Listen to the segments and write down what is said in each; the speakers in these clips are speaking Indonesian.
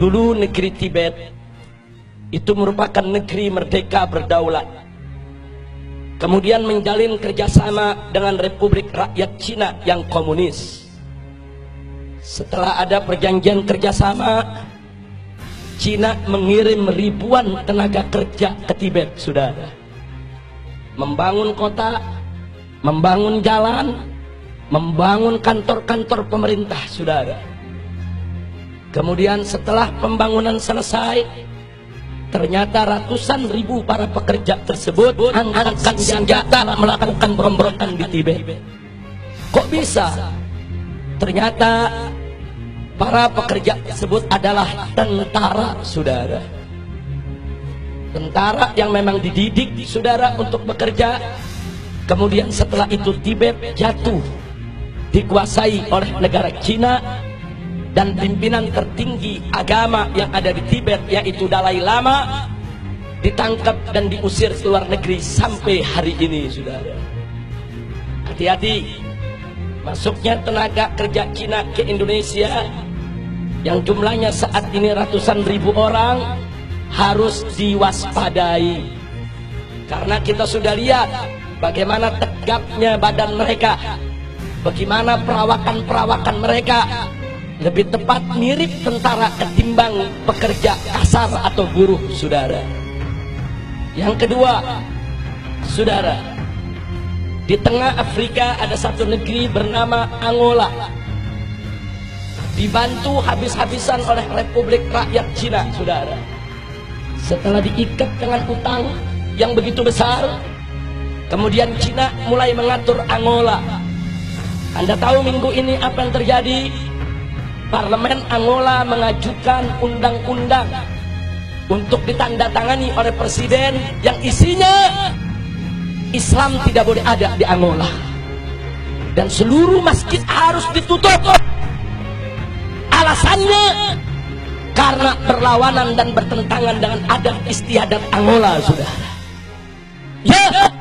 Dulu negeri Tibet itu merupakan negeri merdeka berdaulat. Kemudian menjalin kerjasama dengan Republik Rakyat Cina yang komunis. Setelah ada perjanjian kerjasama, Cina mengirim ribuan tenaga kerja ke Tibet, saudara. Membangun kota, membangun jalan, membangun kantor-kantor pemerintah, saudara. Kemudian setelah pembangunan selesai, ternyata ratusan ribu para pekerja tersebut angkat senjata melakukan pemberontakan di Tibet. Kok bisa? Ternyata para pekerja tersebut adalah tentara, saudara. Tentara yang memang dididik, saudara, untuk bekerja. Kemudian setelah itu Tibet jatuh, dikuasai oleh negara Cina, dan pimpinan tertinggi agama yang ada di Tibet, yaitu Dalai Lama, ditangkap dan diusir ke luar negeri sampai hari ini, saudara. Hati-hati, masuknya tenaga kerja Cina ke Indonesia yang jumlahnya saat ini ratusan ribu orang harus diwaspadai, karena kita sudah lihat bagaimana tegapnya badan mereka, bagaimana perawakan mereka, lebih tepat mirip tentara ketimbang pekerja kasar atau buruh, saudara. Yang kedua, saudara, di tengah Afrika ada satu negeri bernama Angola, dibantu habis-habisan oleh Republik Rakyat Cina, saudara. Setelah diikat dengan utang yang begitu besar, kemudian Cina mulai mengatur Angola. Anda tahu minggu ini apa yang terjadi? Parlemen Angola mengajukan undang-undang untuk ditandatangani oleh presiden yang isinya Islam tidak boleh ada di Angola, dan seluruh masjid harus ditutup. Alasannya karena berlawanan dan bertentangan dengan adat istiadat Angola, saudara. Ya,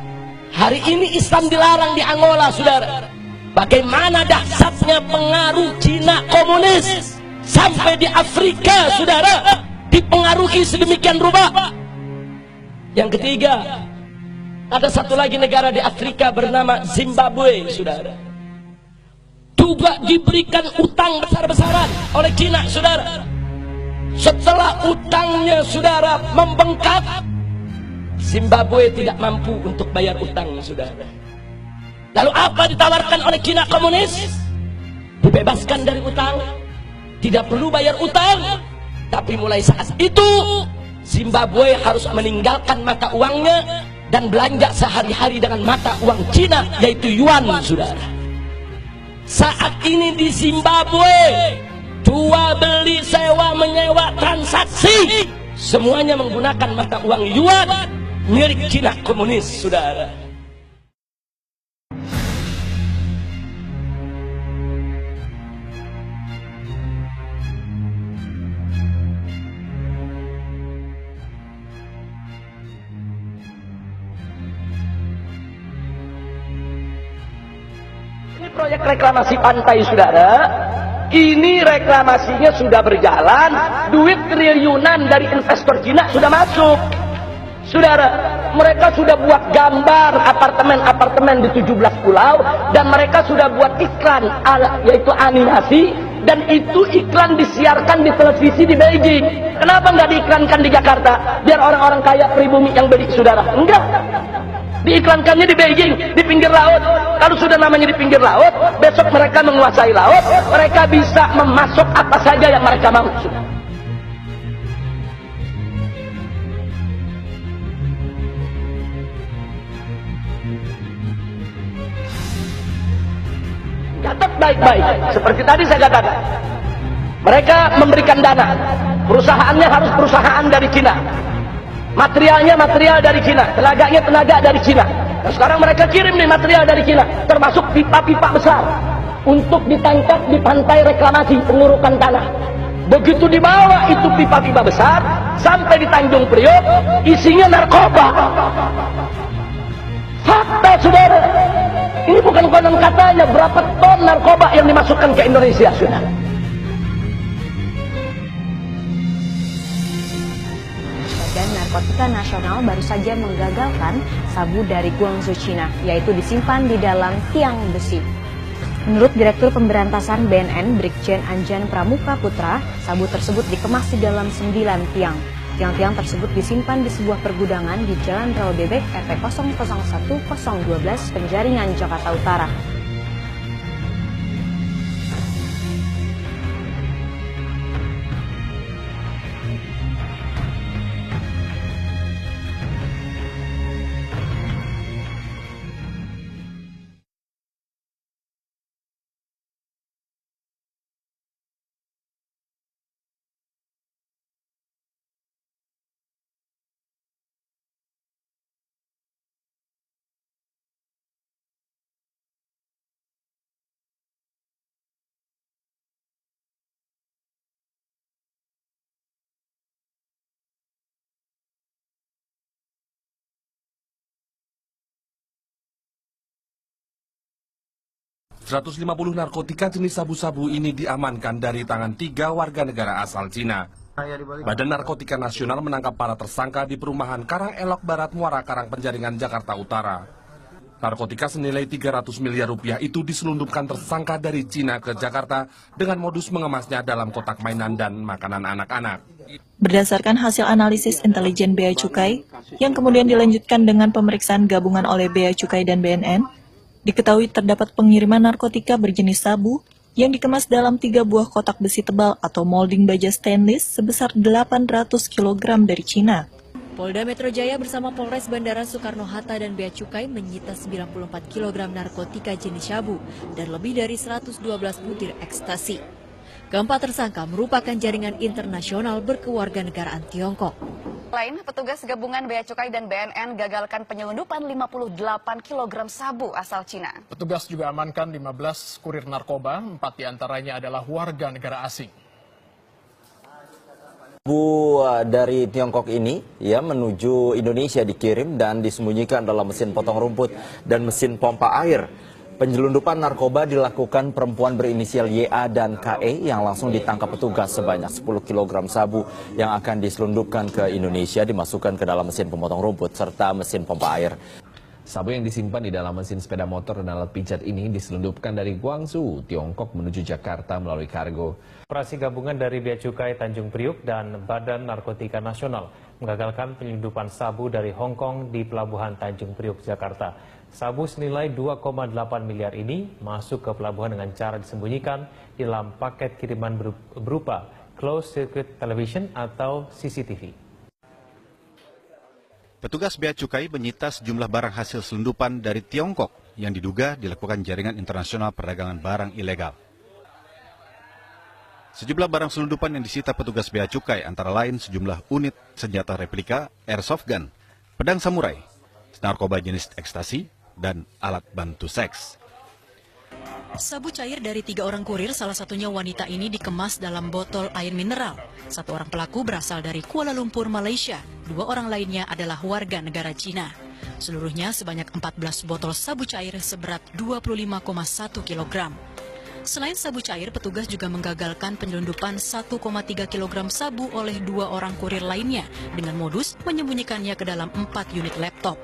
hari ini Islam dilarang di Angola, saudara. Bagaimana dahsyatnya pengaruh Cina komunis sampai di Afrika, saudara, dipengaruhi sedemikian rupa. Yang ketiga, ada satu lagi negara di Afrika bernama Zimbabwe, saudara. Juga diberikan utang besar-besaran oleh Cina, saudara. Setelah utangnya, saudara, membengkak, Zimbabwe tidak mampu untuk bayar utang, saudara. Lalu apa ditawarkan oleh Cina komunis? Dibebaskan dari utang, tidak perlu bayar utang. Tapi mulai saat itu Zimbabwe harus meninggalkan mata uangnya dan belanja sehari-hari dengan mata uang Cina, yaitu yuan, saudara. Saat ini di Zimbabwe, jual beli, sewa menyewa, transaksi, semuanya menggunakan mata uang yuan milik Cina komunis, saudara. Proyek reklamasi pantai, saudara, ini reklamasinya sudah berjalan, duit triliunan dari investor Cina sudah masuk, saudara. Mereka sudah buat gambar apartemen-apartemen di 17 pulau, dan mereka sudah buat iklan, yaitu animasi, dan itu iklan disiarkan di televisi di Beijing. Kenapa nggak diiklankan di Jakarta biar orang-orang kaya pribumi yang beli, saudara? Enggak, diiklankannya di Beijing, di pinggir laut. Kalau sudah namanya di pinggir laut, besok mereka menguasai laut, mereka bisa memasok apa saja yang mereka mau. Catat baik-baik, seperti tadi saya katakan, mereka memberikan dana, perusahaannya harus perusahaan dari Cina, materialnya material dari Cina, tenaganya tenaga dari Cina. Nah, sekarang mereka kirim nih material dari Cina, termasuk pipa-pipa besar untuk ditangkap di pantai reklamasi pengurukan tanah. Begitu dibawa itu pipa-pipa besar sampai di Tanjung Priok, isinya narkoba. Fakta, saudara. Ini bukan konon katanya, berapa ton narkoba yang dimasukkan ke Indonesia, saudara. Narkotika Nasional baru saja menggagalkan sabu dari Guangzhou, China, yaitu disimpan di dalam tiang besi. Menurut Direktur Pemberantasan BNN, Brigjen Anjan Pramuka Putra, sabu tersebut dikemas di dalam 9 tiang. Tiang-tiang tersebut disimpan di sebuah pergudangan di Jalan Rel Bebek RT 001012 Penjaringan, Jakarta Utara. 150 narkotika jenis sabu-sabu ini diamankan dari tangan 3 warga negara asal Cina. Badan Narkotika Nasional menangkap para tersangka di perumahan Karang Elok Barat, Muara Karang, Penjaringan, Jakarta Utara. Narkotika senilai 300 miliar rupiah itu diselundupkan tersangka dari Cina ke Jakarta dengan modus mengemasnya dalam kotak mainan dan makanan anak-anak. Berdasarkan hasil analisis intelijen Bea Cukai, yang kemudian dilanjutkan dengan pemeriksaan gabungan oleh Bea Cukai dan BNN, diketahui terdapat pengiriman narkotika berjenis sabu yang dikemas dalam 3 buah kotak besi tebal atau molding baja stainless sebesar 800 kg dari Cina. Polda Metro Jaya bersama Polres Bandara Soekarno-Hatta dan Bea Cukai menyita 94 kg narkotika jenis sabu dan lebih dari 112 butir ekstasi. Keempat tersangka merupakan jaringan internasional berkewarganegaraan Tiongkok. Lain, petugas gabungan Bea Cukai dan BNN gagalkan penyelundupan 58 kg sabu asal Cina. Petugas juga amankan 15 kurir narkoba, 4 diantaranya adalah warga negara asing. Sabu dari Tiongkok ini menuju Indonesia dikirim dan disembunyikan dalam mesin potong rumput dan mesin pompa air. Penyelundupan narkoba dilakukan perempuan berinisial YA dan KE yang langsung ditangkap petugas. Sebanyak 10 kg sabu yang akan diselundupkan ke Indonesia dimasukkan ke dalam mesin pemotong rumput serta mesin pompa air. Sabu yang disimpan di dalam mesin sepeda motor dan alat pijat ini diselundupkan dari Guangzhou, Tiongkok menuju Jakarta melalui kargo. Operasi gabungan dari Bea Cukai Tanjung Priuk dan Badan Narkotika Nasional menggagalkan penyelundupan sabu dari Hong Kong di Pelabuhan Tanjung Priuk, Jakarta. Sabu senilai 2,8 miliar ini masuk ke pelabuhan dengan cara disembunyikan di dalam paket kiriman berupa closed circuit television atau CCTV. Petugas Bea Cukai menyita sejumlah barang hasil selundupan dari Tiongkok yang diduga dilakukan jaringan internasional perdagangan barang ilegal. Sejumlah barang selundupan yang disita petugas Bea Cukai antara lain sejumlah unit senjata replika, airsoft gun, pedang samurai, narkoba jenis ekstasi, dan alat bantu seks. Sabu cair dari 3 orang kurir, salah satunya wanita ini, dikemas dalam botol air mineral. 1 orang pelaku berasal dari Kuala Lumpur, Malaysia. 2 orang lainnya adalah warga negara Cina. Seluruhnya sebanyak 14 botol sabu cair seberat 25,1 kg. Selain sabu cair, petugas juga menggagalkan penyelundupan 1,3 kg sabu oleh 2 orang kurir lainnya dengan modus menyembunyikannya ke dalam 4 unit laptop.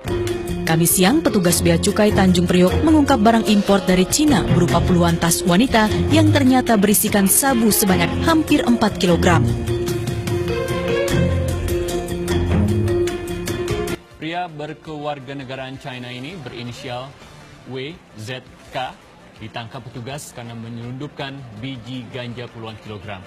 Kamis siang, petugas Bea Cukai Tanjung Priok mengungkap barang impor dari Cina berupa puluhan tas wanita yang ternyata berisikan sabu sebanyak hampir 4 kg. Pria berkewarganegaraan China ini berinisial WZK ditangkap petugas karena menyelundupkan biji ganja puluhan kilogram.